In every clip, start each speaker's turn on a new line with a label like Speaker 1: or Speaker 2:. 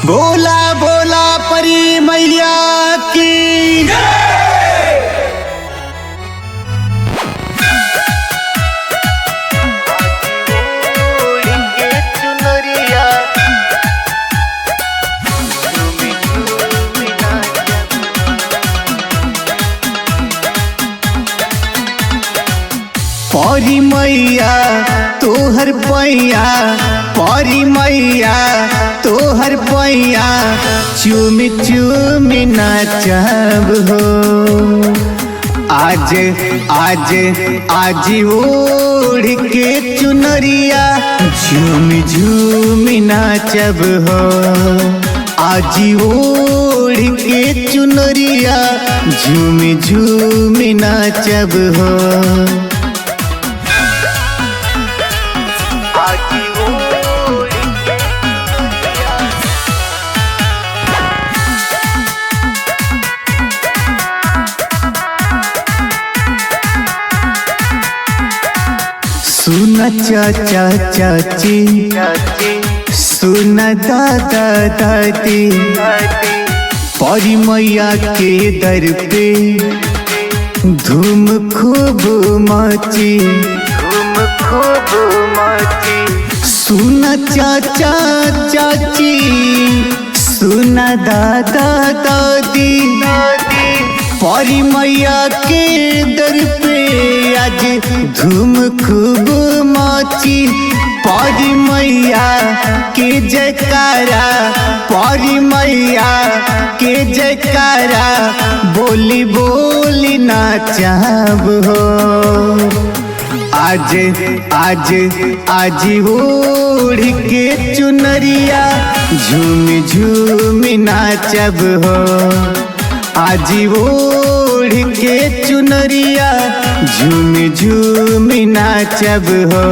Speaker 1: बोला बोला परी मैया की परी मैया तोहर पैया परी मैया तोहर पैया चूमी चूमी नाचब हो। आज आज आज ओढ़ के चुनरिया झूमी झूमी नाचब हो। आज ओढ़ के चुनरिया झूमी झूमी नाचब हो। सुना चाचा चाची सुना दादा दादी परी मैया के दर पे धूम खूब मची सुना चाचा चाची सुना दादा दादी परी मैया के दर पे आज धूम खूब मची। परी मैया के जयकारा परी मैया के जयकारा बोली बोली नाचब हो। आज आज आज ओढ़ के चुनरिया झूमी झूमी नाचब हो। आज ओढ़ के चुनरिया झूमी झूमी नाचब हो।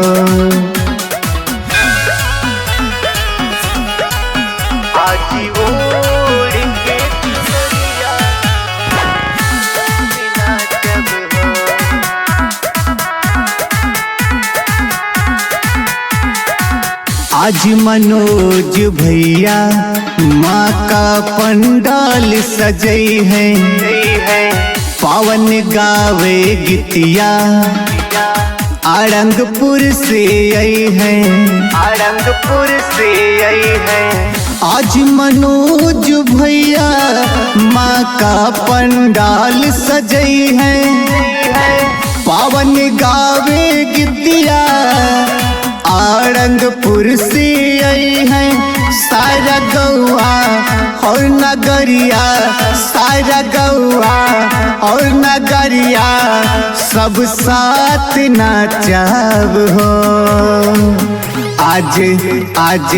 Speaker 1: आज ओढ़ के चुनरिया झूमी नाचब हो। आज मनोज भैया माँ का पंडाल सजई है। पावन गावे गीतिया आरंगपुर से आई है। आरंगपुर से आई है। आज मनोज भैया माँ का पंडाल सजई है। पावन गावे गीतिया आरंगपुर से आई है। सारा गौआ और नगरिया सारा गौआ और नगरिया सब साथ नाचब हो। आज आज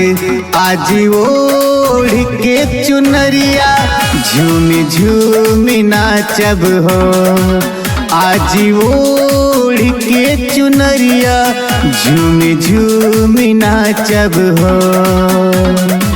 Speaker 1: आज ओढ़ के चुनरिया झूमी झूमी नाचब हो। आज ओढ़ के चुनरिया झूमी झूमी नाचब हो।